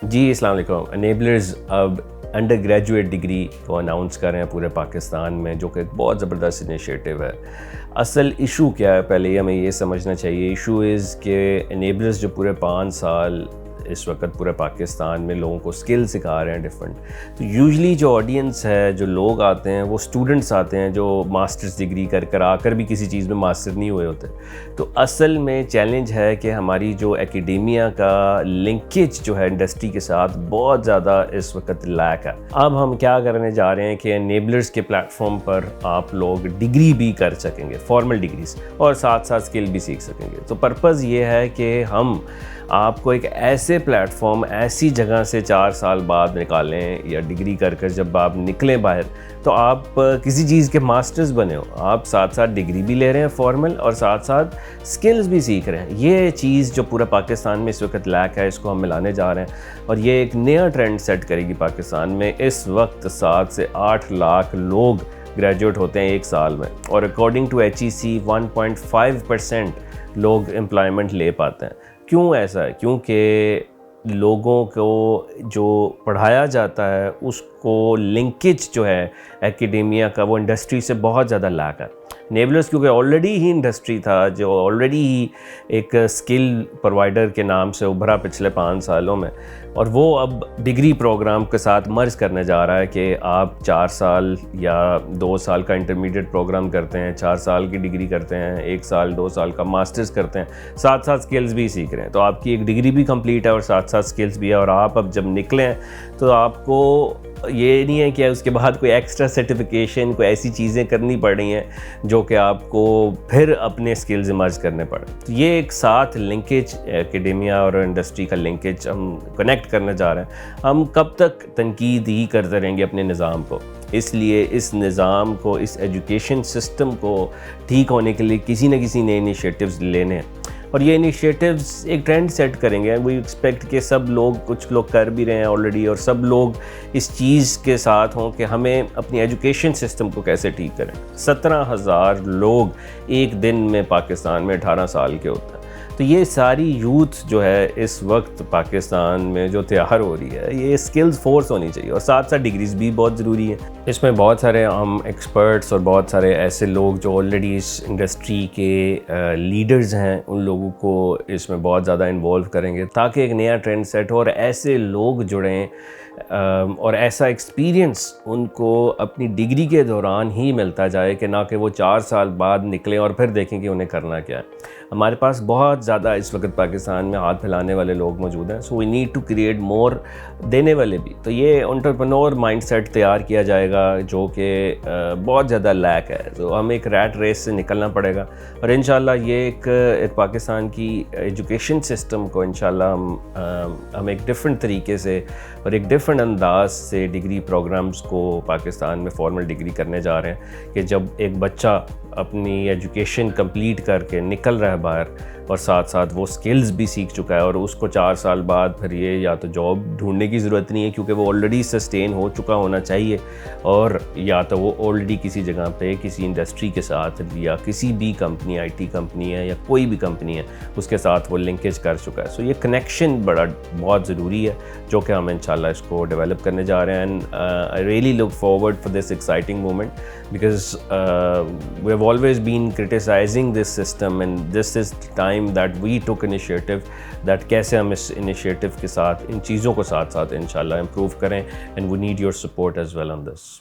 جی السلام علیکم. انیبلرز اب انڈر گریجویٹ ڈگری کو اناؤنس کر رہے ہیں پورے پاکستان میں، جو کہ ایک بہت زبردست انیشیٹو ہے. اصل ایشو کیا ہے، پہلے یہ ہمیں یہ سمجھنا چاہیے. ایشو از کہ انیبلرز جو پورے 5 سال اس وقت پورے پاکستان میں لوگوں کو اسکل سکھا رہے ہیں ڈفرینٹ. تو یوزلی جو آڈینس ہے، جو لوگ آتے ہیں، وہ اسٹوڈنٹس آتے ہیں جو ماسٹرز ڈگری کر آ کر بھی کسی چیز میں ماسٹر نہیں ہوئے ہوتے. تو اصل میں چیلنج ہے کہ ہماری جو ایکیڈیمیا کا لنکیج جو ہے انڈسٹری کے ساتھ بہت زیادہ اس وقت لیک ہے. اب ہم کیا کرنے جا رہے ہیں کہ انیبلرز کے پلیٹ فارم پر آپ لوگ ڈگری بھی کر سکیں گے، فارمل ڈگریز، اور ساتھ ساتھ اسکل بھی سیکھ سکیں گے. تو پرپز یہ ہے کہ ہم آپ کو ایک ایسے پلیٹ فارم، ایسی جگہ سے 4 سال بعد نکالیں، یا ڈگری کر جب آپ نکلیں باہر تو آپ کسی چیز کے ماسٹرز بنے ہو، آپ ساتھ ساتھ ڈگری بھی لے رہے ہیں فارمل، اور ساتھ ساتھ سکلز بھی سیکھ رہے ہیں. یہ چیز جو پورا پاکستان میں اس وقت لیک ہے، اس کو ہم ملانے جا رہے ہیں، اور یہ ایک نیا ٹرینڈ سیٹ کرے گی پاکستان میں. اس وقت 7 سے 8 لاکھ لوگ گریجویٹ ہوتے ہیں ایک سال میں، اور اکارڈنگ ٹو HEC 1.5% لوگ امپلائمنٹ لے پاتے ہیں. کیوں ایسا ہے؟ کیونکہ لوگوں کو جو پڑھایا جاتا ہے اس کو لنکیج جو ہے ایکیڈیمیا کا، وہ انڈسٹری سے بہت زیادہ لیک ہے. انیبلرز کیونکہ آلریڈی ہی انڈسٹری تھا جو آلریڈی ہی ایک اسکل پرووائڈر کے نام سے ابھرا پچھلے 5 سالوں میں، اور وہ اب ڈگری پروگرام کے ساتھ مرج کرنے جا رہا ہے کہ آپ 4 سال یا 2 سال کا انٹرمیڈیٹ پروگرام کرتے ہیں، 4 سال کی ڈگری کرتے ہیں، 1 سال 2 سال کا ماسٹرز کرتے ہیں، ساتھ ساتھ اسکلز بھی سیکھ رہے ہیں. تو آپ کی ایک ڈگری بھی کمپلیٹ ہے اور ساتھ ساتھ اسکلز بھی ہے. اور آپ اب جب نکلیں تو آپ کو یہ نہیں ہے کہ اس کے بعد کوئی ایکسٹرا سرٹیفکیشن، کوئی ایسی چیزیں کرنی پڑ رہی ہیں جو کہ آپ کو پھر اپنے اسکلز ایمرج کرنے پڑے. تو یہ ایک ساتھ لنکیج ایکیڈیمیا اور انڈسٹری کا لنکیج ہم کنیکٹ کرنے جا رہے ہیں. ہم کب تک تنقید ہی کرتے رہیں گے اپنے نظام کو؟ اس لیے اس نظام کو، اس ایجوکیشن سسٹم کو ٹھیک ہونے کے لیے کسی نہ کسی نئے انیشیٹوز لینے ہیں، اور یہ انیشیٹوز ایک ٹرینڈ سیٹ کریں گے. وی ایکسپیکٹ کہ سب لوگ، کچھ لوگ کر بھی رہے ہیں آلریڈی، اور سب لوگ اس چیز کے ساتھ ہوں کہ ہمیں اپنی ایجوکیشن سسٹم کو کیسے ٹھیک کریں. 17,000 لوگ ایک دن میں پاکستان میں 18 سال کے ہوتے ہیں. تو یہ ساری یوتھ جو ہے اس وقت پاکستان میں جو تیار ہو رہی ہے، یہ اسکلز فورس ہونی چاہیے، اور ساتھ ساتھ ڈگریز بھی بہت ضروری ہیں. اس میں بہت سارے ہم ایکسپرٹس اور بہت سارے ایسے لوگ جو آلریڈی اس انڈسٹری کے لیڈرز ہیں، ان لوگوں کو اس میں بہت زیادہ انوالو کریں گے تاکہ ایک نیا ٹرینڈ سیٹ ہو، اور ایسے لوگ جڑیں اور ایسا ایکسپیرینس ان کو اپنی ڈگری کے دوران ہی ملتا جائے، کہ نہ کہ وہ 4 سال بعد نکلیں اور پھر دیکھیں کہ انہیں کرنا کیا ہے. ہمارے پاس بہت زیادہ اس وقت پاکستان میں ہاتھ پھیلانے والے لوگ موجود ہیں. So we need to create more دینے والے بھی. تو یہ انٹرپرنور مائنڈ سیٹ تیار کیا جائے گا جو کہ بہت زیادہ لیک ہے. تو ہمیں ایک ریٹ ریس سے نکلنا پڑے گا، اور انشاءاللہ یہ ایک پاکستان کی ایجوکیشن سسٹم کو انشاءاللہ ہم ایک ڈفرینٹ طریقے سے اور ایک ڈفرینٹ انداز سے ڈگری پروگرامز کو پاکستان میں فارمل ڈگری کرنے جا رہے ہیں، کہ جب ایک بچہ اپنی ایجوکیشن کمپلیٹ کر کے نکل رہا ہے باہر، اور ساتھ ساتھ وہ سکلز بھی سیکھ چکا ہے، اور اس کو 4 سال بعد پھر یہ یا تو جاب ڈھونڈنے کی ضرورت نہیں ہے کیونکہ وہ آلریڈی سسٹین ہو چکا ہونا چاہیے، اور یا تو وہ آلریڈی کسی جگہ پہ کسی انڈسٹری کے ساتھ، یا کسی بھی کمپنی، آئی ٹی کمپنی ہے یا کوئی بھی کمپنی ہے، اس کے ساتھ وہ لنکیج کر چکا ہے. سو یہ کنیکشن بہت ضروری ہے جو کہ ہم انشاءاللہ اس کو ڈیولپ کرنے جا رہے ہیں. And I really look forward for this exciting moment because we have always been criticizing this system, and this is the time that we took initiative that کیسے ہم اس initiative کے ساتھ ان چیزوں کو ساتھ ساتھ انشاءاللہ improve کریں, and we need your support as well on this.